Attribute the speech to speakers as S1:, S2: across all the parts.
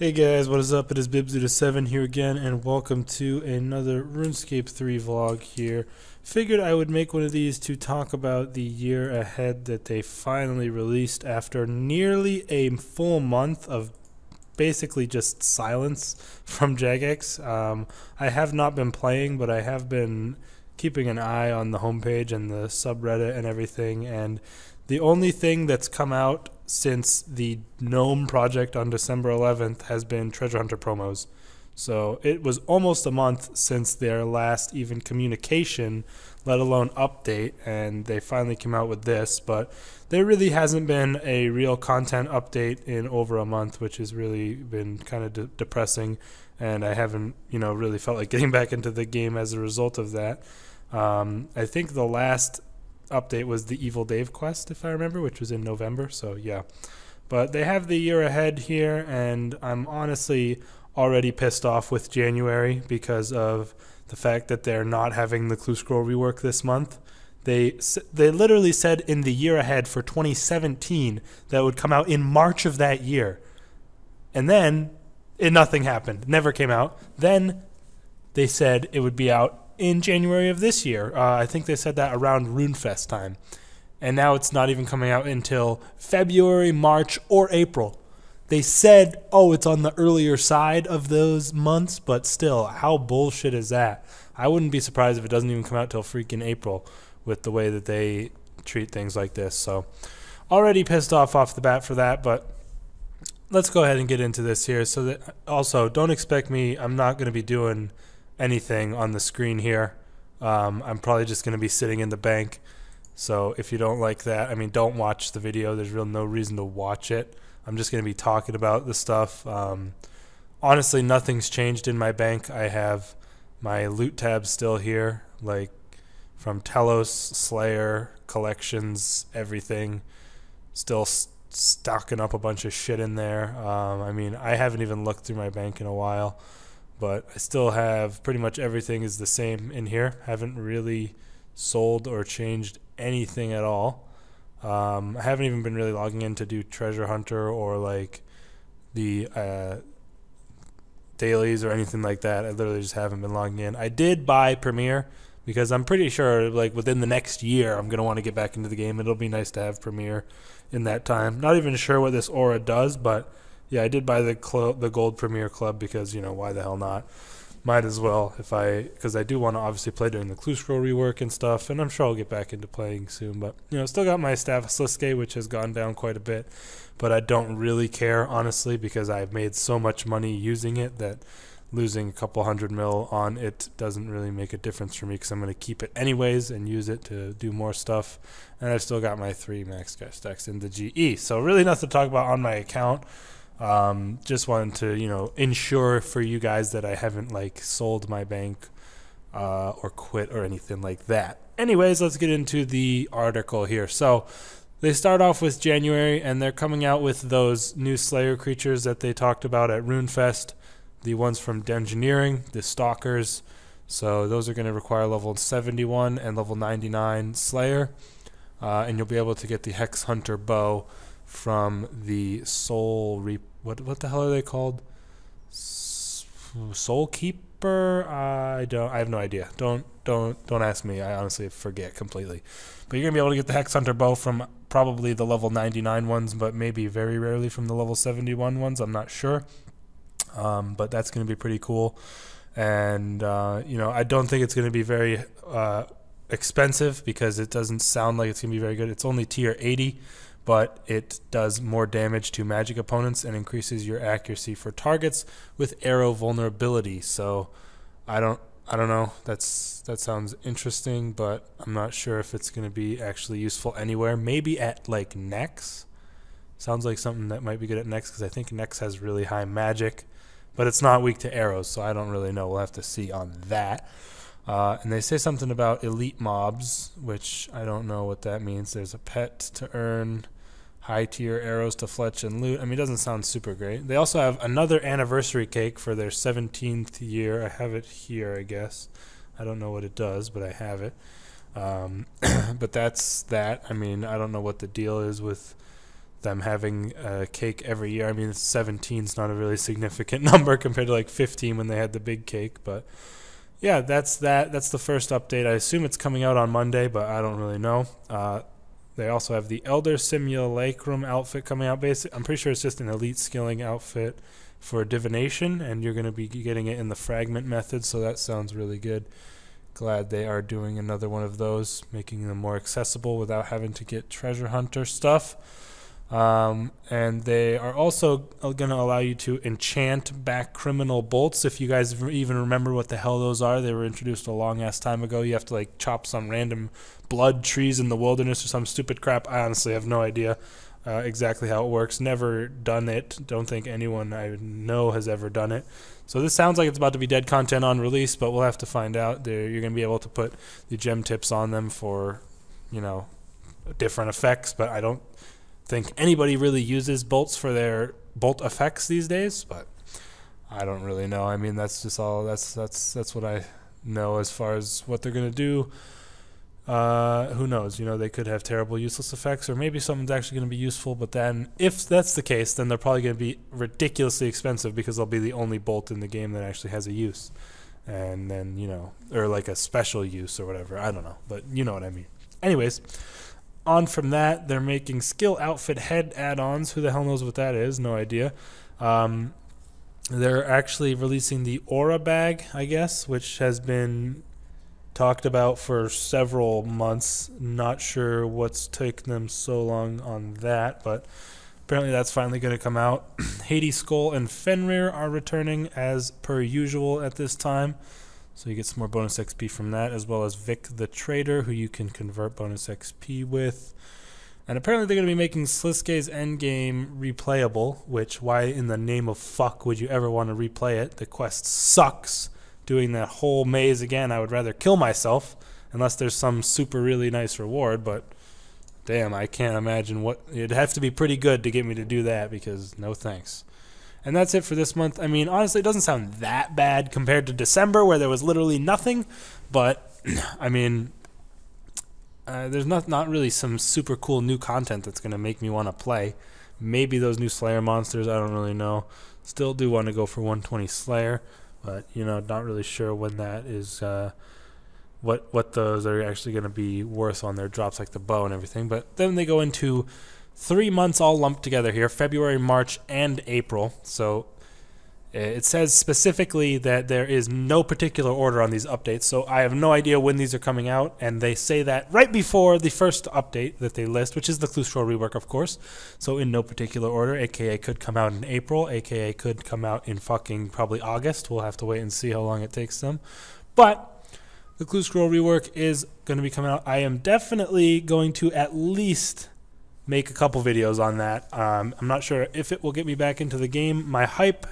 S1: Hey guys, what is up? It is Bibs7 here again, and welcome to another RuneScape 3 vlog here. Figured I would make one of these to talk about the year ahead that they finally released after nearly a full month of basically just silence from Jagex. I have not been playing, but I have been keeping an eye on the homepage and the subreddit and everything, and the only thing that's come out since the Gnome project on December 11th has been Treasure Hunter promos. So it was almost a month since their last even communication, let alone update, and they finally came out with this. But there really hasn't been a real content update in over a month, which has really been kind of depressing, and I haven't, really felt like getting back into the game as a result of that. I think the last update was the Evil Dave quest, if I remember, which was in November, so yeah. But they have the year ahead here, and I'm honestly already pissed off with January because of the fact that they're not having the Clue Scroll rework this month. They literally said in the year ahead for 2017 that it would come out in March of that year, and then nothing happened, never came out. Then they said it would be out in January of this year. I think they said that around RuneFest time. And now it's not even coming out until February, March, or April. They said, oh, it's on the earlier side of those months, but still, how bullshit is that? I wouldn't be surprised if it doesn't even come out till freaking April with the way that they treat things like this. So, already pissed off the bat for that, but let's go ahead and get into this here. So that also, don't expect me, I'm not going to be doing anything on the screen here. I'm probably just going to be sitting in the bank, so if you don't like that, I mean, don't watch the video. There's real no reason to watch it. I'm just going to be talking about the stuff. Honestly, nothing's changed in my bank. I have my loot tabs still here, like from Telos, Slayer, collections, everything, still stocking up a bunch of shit in there. I mean, I haven't even looked through my bank in a while, but I still have pretty much everything is the same in here. Haven't really sold or changed anything at all. I haven't even been really logging in to do Treasure Hunter or like the dailies or anything like that. I literally just haven't been logging in. I did buy Premiere because I'm pretty sure like within the next year I'm going to want to get back into the game. It'll be nice to have Premiere in that time. Not even sure what this aura does, but yeah, I did buy the Gold Premier Club because, why the hell not? Might as well because I do want to obviously play during the Clue Scroll rework and stuff, and I'm sure I'll get back into playing soon. But, still got my Staffus Liske, which has gone down quite a bit, but I don't really care, honestly, because I've made so much money using it that losing a couple $100 mil on it doesn't really make a difference for me because I'm going to keep it anyways and use it to do more stuff. And I've still got my 3 max guy stacks in the GE, so really nothing to talk about on my account. Just wanted to, ensure for you guys that I haven't like sold my bank or quit or anything like that. Anyways, let's get into the article here. So they start off with January, and they're coming out with those new Slayer creatures that they talked about at RuneFest, the ones from Dengineering, the Stalkers. So those are going to require level 71 and level 99 Slayer, and you'll be able to get the Hex Hunter bow from the what the hell are they called? Soul Keeper? I have no idea. Don't ask me. I honestly forget completely. But you're gonna be able to get the Hex Hunter bow from probably the level 99 ones, but maybe very rarely from the level 71 ones. I'm not sure. But that's gonna be pretty cool. And I don't think it's gonna be very expensive because it doesn't sound like it's gonna be very good. It's only tier 80. But it does more damage to magic opponents and increases your accuracy for targets with arrow vulnerability. So I don't know. That sounds interesting, but I'm not sure if it's going to be actually useful anywhere. Maybe at like Nex. Sounds like something that might be good at Nex because I think Nex has really high magic, but it's not weak to arrows, so I don't really know. We'll have to see on that. And they say something about elite mobs, which I don't know what that means. There's a pet to earn, high tier arrows to fletch and loot. I mean, it doesn't sound super great. They also have another anniversary cake for their 17th year. I have it here, I guess. I don't know what it does, but I have it. But that's that. I mean, I don't know what the deal is with them having a cake every year. I mean, 17 is not a really significant number compared to like 15 when they had the big cake, but yeah, that's the first update. I assume it's coming out on Monday, but I don't really know. They also have the Elder Simulacrum outfit coming out. I'm pretty sure it's just an elite skilling outfit for divination, and you're going to be getting it in the fragment method, so that sounds really good. Glad they are doing another one of those, making them more accessible without having to get treasure hunter stuff. And they are also going to allow you to enchant back criminal bolts. If you guys even remember what the hell those are, they were introduced a long ass time ago. You have to like chop some random blood trees in the wilderness or some stupid crap. I honestly have no idea exactly how it works. Never done it. Don't think anyone I know has ever done it. So this sounds like it's about to be dead content on release, but we'll have to find out. You're going to be able to put the gem tips on them for, you know, different effects, but I don't think anybody really uses bolts for their bolt effects these days, but I don't really know. I mean, that's just all that's what I know as far as what they're going to do. Who knows? You know, they could have terrible useless effects, or maybe something's actually going to be useful, but then if that's the case, then they're probably going to be ridiculously expensive because they'll be the only bolt in the game that actually has a use. And then, you know, or like a special use or whatever. I don't know, but you know what I mean. Anyways, on from that, they're making skill outfit head add-ons. Who the hell knows what that is? No idea. They're actually releasing the Aura bag, I guess, which has been talked about for several months. Not sure what's taken them so long on that, but apparently that's finally going to come out. Hades Skull and Fenrir are returning as per usual at this time. So you get some more bonus XP from that, as well as Vic the Trader, who you can convert bonus XP with. And apparently they're going to be making Sliske's endgame replayable, which, why in the name of fuck would you ever want to replay it? The quest sucks. Doing that whole maze again, I would rather kill myself, unless there's some super really nice reward, but damn, I can't imagine what... It'd have to be pretty good to get me to do that, because no thanks. And that's it for this month. I mean, honestly, it doesn't sound that bad compared to December, where there was literally nothing. But, I mean, there's not really some super cool new content that's going to make me want to play. Maybe those new Slayer monsters, I don't really know. Still do want to go for 120 Slayer, but, you know, not really sure when that is, what those are actually going to be worth on their drops, like the bow and everything. But then they go into 3 months all lumped together here, February, March, and April. So it says specifically that there is no particular order on these updates, so I have no idea when these are coming out, and they say that right before the first update that they list, which is the Clue Scroll rework, of course. So in no particular order, aka could come out in April, aka could come out in fucking probably August. We'll have to wait and see how long it takes them. But the Clue Scroll rework is going to be coming out. I am definitely going to at least make a couple videos on that. I'm not sure if it will get me back into the game. My hype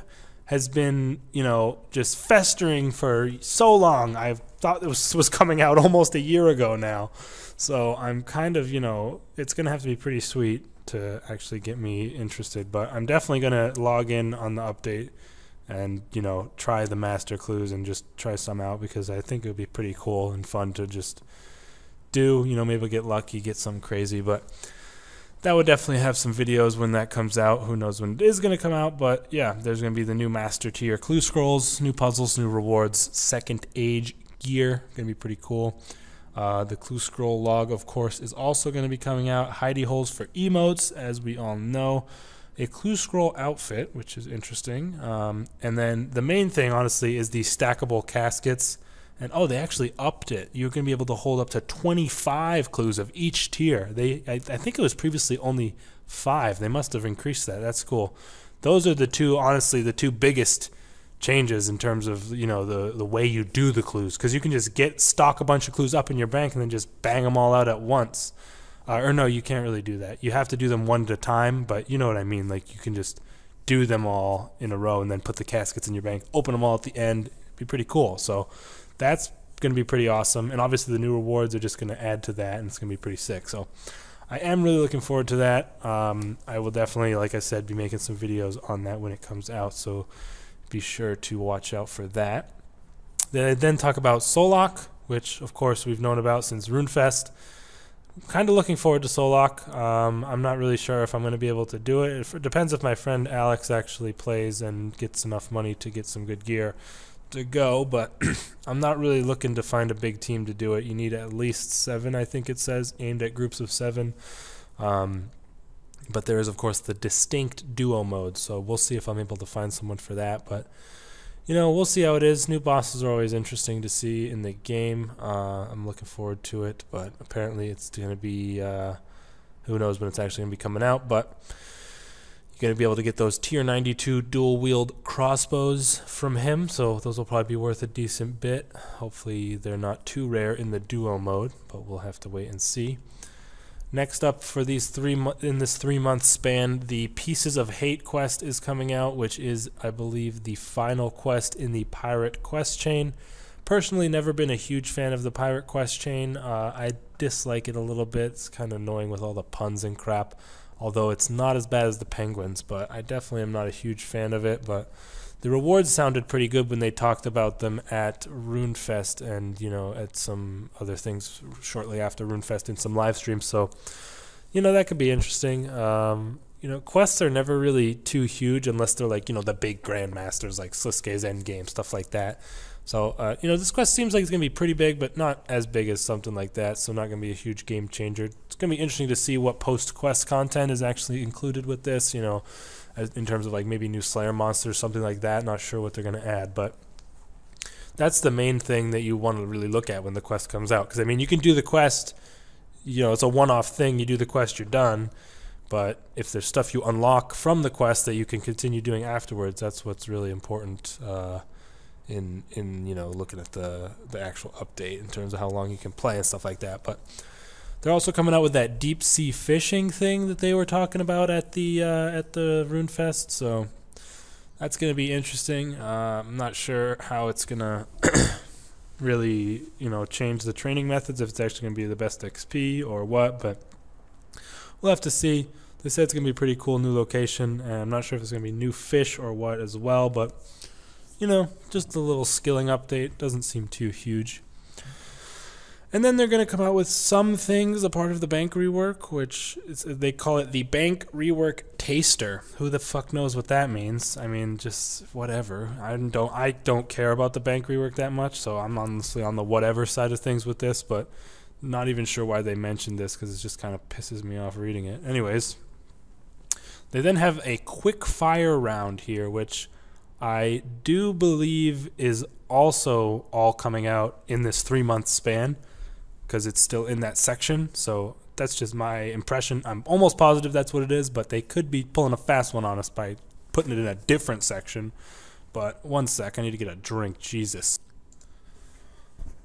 S1: has been, you know, just festering for so long. I thought it was coming out almost a year ago now. So I'm kind of, you know, it's going to have to be pretty sweet to actually get me interested. But I'm definitely going to log in on the update and, you know, try the master clues and just try some out, because I think it would be pretty cool and fun to just do. You know, maybe get lucky, get something crazy, but that would definitely have some videos when that comes out. Who knows when it is going to come out, but yeah, there's going to be the new Master Tier Clue Scrolls, new puzzles, new rewards, second age gear. Going to be pretty cool. The Clue Scroll log, of course, is also going to be coming out. Hidey holes for emotes, as we all know. A Clue Scroll outfit, which is interesting. And then the main thing, honestly, is the stackable caskets. And oh, they actually upped it. You're going to be able to hold up to 25 clues of each tier. I think it was previously only 5. They must have increased that. That's cool. Those are the two, honestly, the two biggest changes in terms of, you know, the way you do the clues. Because you can just stock a bunch of clues up in your bank and then just bang them all out at once. Or no, you can't really do that. You have to do them one at a time, but you know what I mean. Like, you can just do them all in a row and then put the caskets in your bank, open them all at the end. It'd be pretty cool. So that's going to be pretty awesome, and obviously the new rewards are just going to add to that, and it's going to be pretty sick. So I am really looking forward to that. I will definitely, like I said, be making some videos on that when it comes out, so be sure to watch out for that. Then I talk about Solok, which of course we've known about since RuneFest. kind of looking forward to Solok. I'm not really sure if I'm going to be able to do it. It depends if my friend Alex actually plays and gets enough money to get some good gear to go, but I'm not really looking to find a big team to do it. You need at least 7, I think it says, aimed at groups of 7. But there is, of course, the distinct duo mode, so we'll see if I'm able to find someone for that. But, you know, we'll see how it is. New bosses are always interesting to see in the game. I'm looking forward to it, but apparently it's going to be, who knows when it's actually going to be coming out, but you're going to be able to get those tier 92 dual-wield crossbows from him, so those will probably be worth a decent bit. Hopefully they're not too rare in the duo mode, but we'll have to wait and see. Next up for these in this 3-month span, the Pieces of Hate quest is coming out, which is, I believe, the final quest in the Pirate quest chain. Personally, never been a huge fan of the Pirate quest chain. I dislike it a little bit. It's kind of annoying with all the puns and crap, although it's not as bad as the Penguins, but I definitely am not a huge fan of it. But the rewards sounded pretty good when they talked about them at RuneFest and, you know, at some other things shortly after RuneFest in some live streams. So, you know, that could be interesting. You know, quests are never really too huge unless they're like, you know, the big grandmasters like Sliske's Endgame, stuff like that. So, you know, this quest seems like it's going to be pretty big, but not as big as something like that, so not going to be a huge game changer. It's going to be interesting to see what post-quest content is actually included with this, you know, in terms of like maybe new Slayer monsters, something like that. Not sure what they're going to add, but that's the main thing that you want to really look at when the quest comes out. Because, I mean, you can do the quest, you know, it's a one-off thing. You do the quest, you're done. But if there's stuff you unlock from the quest that you can continue doing afterwards, that's what's really important in you know, looking at the actual update in terms of how long you can play and stuff like that. But they're also coming out with that deep sea fishing thing that they were talking about at the RuneFest, so that's going to be interesting. I'm not sure how it's going to really, you know, change the training methods, if it's actually going to be the best XP or what, but we'll have to see. They said it's going to be a pretty cool new location, and I'm not sure if it's going to be new fish or what as well, but, you know, just a little skilling update. Doesn't seem too huge. And then they're going to come out with some things, a part of the bank rework, which they call it the bank rework taster. Who the fuck knows what that means? I mean, just whatever. I don't care about the bank rework that much, so I'm honestly on the whatever side of things with this, but not even sure why they mentioned this because it just kind of pisses me off reading it. Anyways, they then have a quick fire round here, which I do believe is also all coming out in this 3-month span, because it's still in that section. So that's just my impression. I'm almost positive that's what it is, but they could be pulling a fast one on us by putting it in a different section. But one sec, I need to get a drink. Jesus.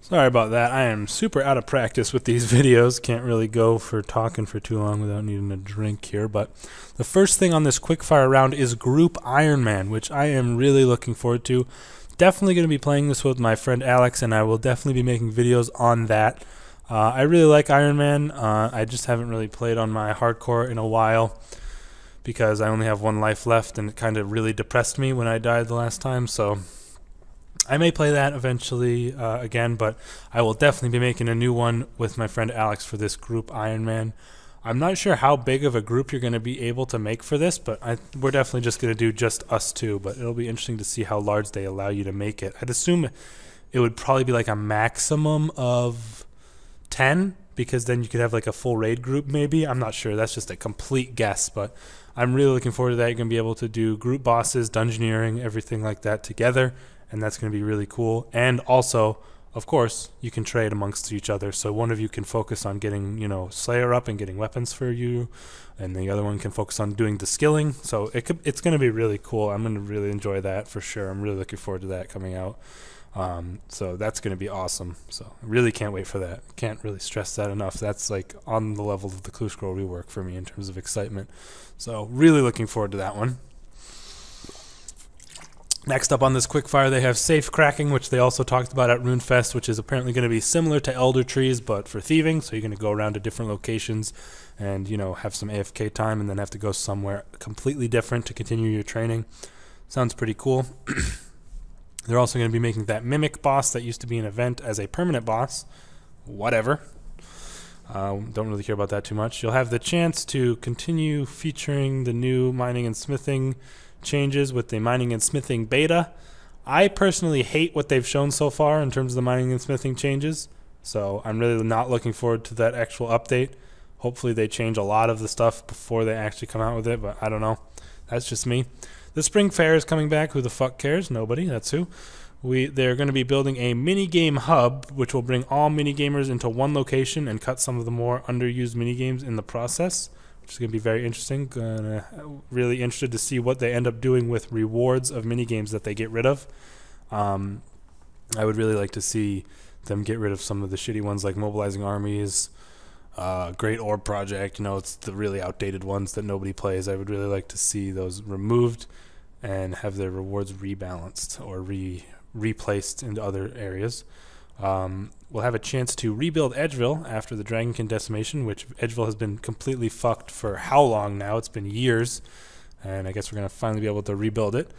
S1: Sorry about that. I am super out of practice with these videos. Can't really go for talking for too long without needing a drink here. But the first thing on this quickfire round is Group Ironman, which I am really looking forward to. Definitely going to be playing this with my friend Alex, and I will definitely be making videos on that. I really like Ironman. I just haven't really played on my hardcore in a while because I only have 1 life left, and it kind of really depressed me when I died the last time. So I may play that eventually again, but I will definitely be making a new one with my friend Alex for this Group Ironman. I'm not sure how big of a group you're going to be able to make for this, but we're definitely just going to do just us two, but it'll be interesting to see how large they allow you to make it. I'd assume it would probably be like a maximum of 10, because then you could have like a full raid group maybe. I'm not sure. That's just a complete guess, but I'm really looking forward to that. You're going to be able to do group bosses, dungeoneering, everything like that together, and that's going to be really cool. And also, of course, you can trade amongst each other. So one of you can focus on getting, you know, Slayer up and getting weapons for you, and the other one can focus on doing the skilling. So it's going to be really cool. I'm going to really enjoy that for sure. I'm really looking forward to that coming out. So that's going to be awesome. So I really can't wait for that. Can't really stress that enough. That's like on the level of the Clue Scroll rework for me in terms of excitement. So really looking forward to that one. Next up on this quickfire, they have safe cracking, which they also talked about at RuneFest, which is apparently going to be similar to Elder Trees, but for thieving. So you're going to go around to different locations and, you know, have some AFK time and then have to go somewhere completely different to continue your training. Sounds pretty cool. They're also going to be making that Mimic boss that used to be an event as a permanent boss. Whatever. Don't really care about that too much. You'll have the chance to continue featuring the new mining and smithing changes with the mining and smithing beta. I personally hate what they've shown so far in terms of the mining and smithing changes, so I'm really not looking forward to that actual update. Hopefully they change a lot of the stuff before they actually come out with it, but I don't know. That's just me. The spring fair is coming back. Who the fuck cares? Nobody. That's who. They're going to be building a mini-game hub, which will bring all mini-gamers into one location and cut some of the more underused mini-games in the process, which is going to be very interesting. Really interested to see what they end up doing with rewards of mini-games that they get rid of. I would really like to see them get rid of some of the shitty ones like mobilizing armies, Great Orb Project. It's the really outdated ones that nobody plays. I would really like to see those removed and have their rewards rebalanced or replaced into other areas. We'll have a chance to rebuild Edgeville after the Dragonkin decimation, which Edgeville has been completely fucked for how long now? It's been years, and I guess we're going to finally be able to rebuild it.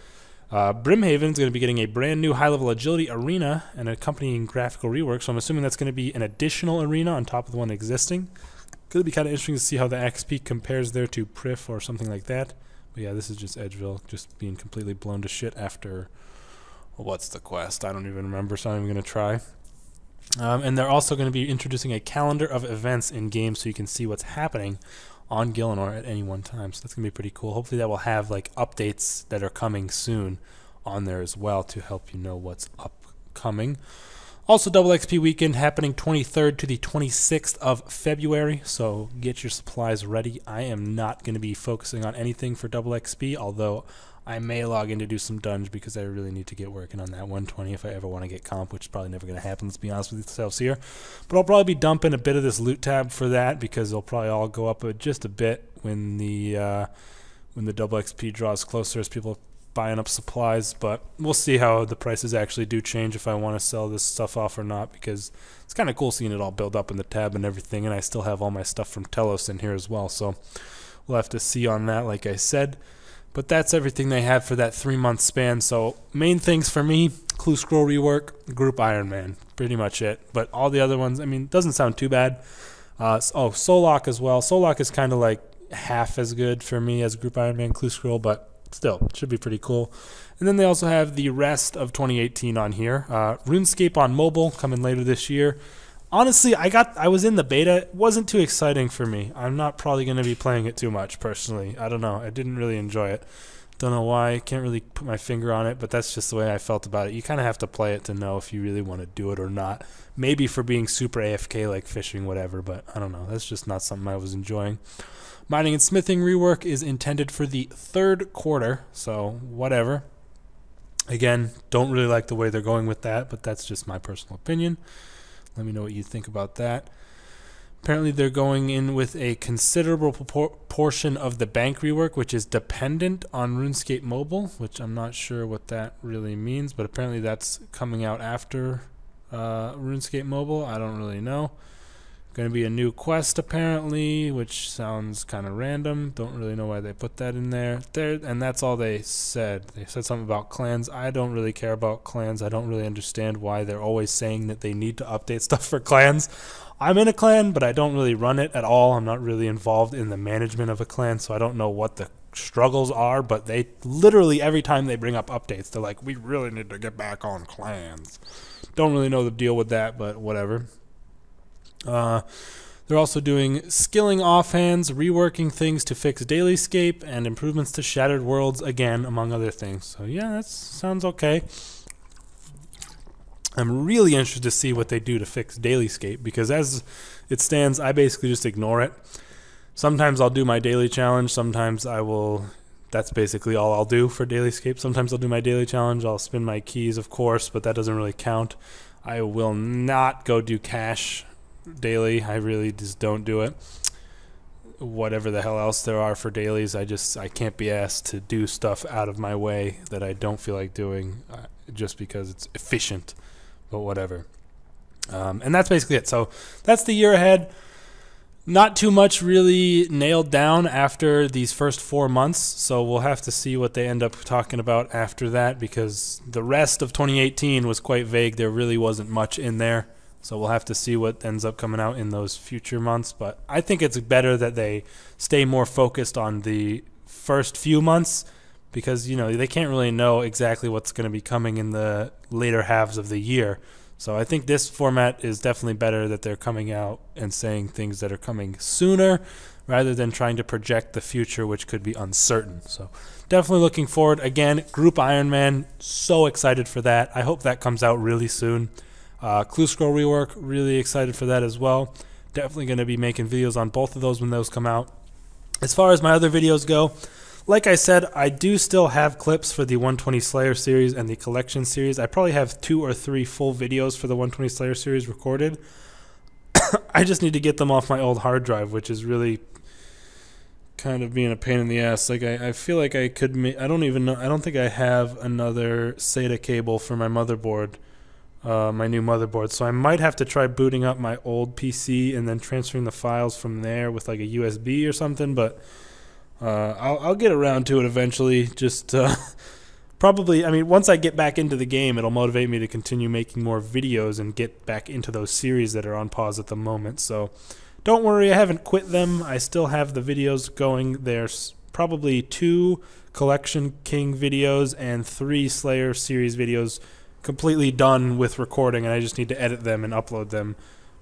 S1: Brimhaven is going to be getting a brand new high-level agility arena and accompanying graphical rework, so I'm assuming that's going to be an additional arena on top of the one existing. Could be kind of interesting to see how the XP compares there to Prif or something like that. But yeah, this is just Edgeville just being completely blown to shit after... what's the quest? I don't even remember, so I'm even going to try. And they're also going to be introducing a calendar of events in games so you can see what's happening on Gielinor at any one time. So that's going to be pretty cool. Hopefully that will have like updates that are coming soon on there as well to help you know what's upcoming. Also, Double XP weekend happening 23rd to the 26th of February, so get your supplies ready. I am not going to be focusing on anything for Double XP, although I may log in to do some dunge because I really need to get working on that 120 if I ever want to get comp, which is probably never going to happen, let's be honest with yourselves here. But I'll probably be dumping a bit of this loot tab for that because they'll probably all go up just a bit when the Double XP draws closer as people buying up supplies, but we'll see how the prices actually do change if I want to sell this stuff off or not, because it's kind of cool seeing it all build up in the tab and everything, and I still have all my stuff from Telos in here as well, so we'll have to see on that, like I said. But that's everything they have for that 3-month span. So main things for me: Clue Scroll rework, Group Ironman, pretty much it. But all the other ones, I mean, doesn't sound too bad. Solok as well. Solok is kind of like half as good for me as Group Ironman, Clue Scroll, but still, it should be pretty cool. And then they also have the rest of 2018 on here. RuneScape on mobile coming later this year. Honestly, I was in the beta. It wasn't too exciting for me. I'm not probably going to be playing it too much, personally. I don't know. I didn't really enjoy it. Don't know why. Can't really put my finger on it, but that's just the way I felt about it. You kind of have to play it to know if you really want to do it or not. Maybe for being super AFK, like fishing, whatever, but I don't know. That's just not something I was enjoying. Mining and smithing rework is intended for the 3rd quarter, so whatever. Again, don't really like the way they're going with that, but that's just my personal opinion. Let me know what you think about that. Apparently they're going in with a considerable portion of the bank rework, which is dependent on RuneScape Mobile, which I'm not sure what that really means, but apparently that's coming out after RuneScape Mobile. I don't really know. Going to be a new quest apparently, which sounds kind of random. Don't really know why they put that in there. And that's all they said. They said something about clans. I don't really care about clans. I don't really understand why they're always saying that they need to update stuff for clans. I'm in a clan, but I don't really run it at all. I'm not really involved in the management of a clan, so I don't know what the struggles are, but they literally every time they bring up updates, they're like, we really need to get back on clans. Don't really know the deal with that, but whatever. They're also doing skilling offhands, reworking things to fix Dailyscape, and improvements to Shattered Worlds again, among other things. So yeah, that sounds okay. I'm really interested to see what they do to fix Dailyscape, because as it stands, I basically just ignore it. Sometimes I'll do my daily challenge, sometimes I will... That's basically all I'll do for Dailyscape. Sometimes I'll do my daily challenge, I'll spin my keys, of course, but that doesn't really count. I will not go do cash daily. I really just don't do it. Whatever the hell else there are for dailies, I can't be asked to do stuff out of my way that I don't feel like doing just because it's efficient, but whatever. And that's basically it. So that's the year ahead. Not too much really nailed down after these first 4 months, so we'll have to see what they end up talking about after that, because the rest of 2018 was quite vague. There really wasn't much in there. So we'll have to see what ends up coming out in those future months. But I think it's better that they stay more focused on the first few months, because they can't really know exactly what's going to be coming in the later halves of the year. So I think this format is definitely better, that they're coming out and saying things that are coming sooner rather than trying to project the future, which could be uncertain. So definitely looking forward. Again, Group Ironman, so excited for that. I hope that comes out really soon. Clue Scroll Rework, really excited for that as well. Definitely going to be making videos on both of those when those come out. As far as my other videos go, like I said, I do still have clips for the 120 Slayer series and the collection series. I probably have 2 or 3 full videos for the 120 Slayer series recorded. I just need to get them off my old hard drive, which is really kind of being a pain in the ass. Like I feel like I could I don't even know. I don't think I have another SATA cable for my motherboard, my new motherboard. So I might have to try booting up my old PC and then transferring the files from there with like a USB or something. But I'll get around to it eventually. Just probably, I mean, once I get back into the game, it'll motivate me to continue making more videos and get back into those series that are on pause at the moment. So don't worry, I haven't quit them. I still have the videos going. There's probably 2 Collection King videos and 3 Slayer series videos completely done with recording, and I just need to edit them and upload them.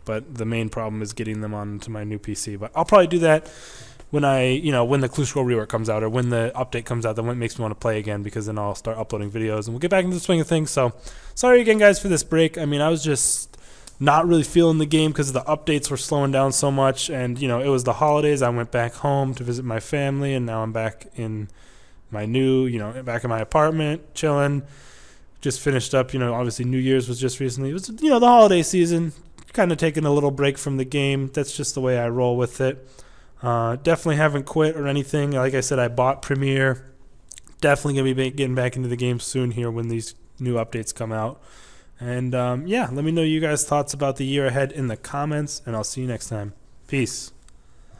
S1: But the main problem is getting them onto my new PC. But I'll probably do that when when the Clue Scroll Rework comes out, or when the update comes out, then it makes me want to play again, because then I'll start uploading videos and we'll get back into the swing of things. So sorry again, guys, for this break. I mean, I was just not really feeling the game because the updates were slowing down so much, and it was the holidays. I went back home to visit my family, and now I'm back in my new, back in my apartment, chilling. Just finished up, obviously New Year's was just recently. It was, the holiday season, kind of taking a little break from the game. That's just the way I roll with it. Definitely haven't quit or anything. Like I said, I bought Premiere. Definitely going to be getting back into the game soon here when these new updates come out. And yeah, let me know you guys' thoughts about the year ahead in the comments, and I'll see you next time. Peace.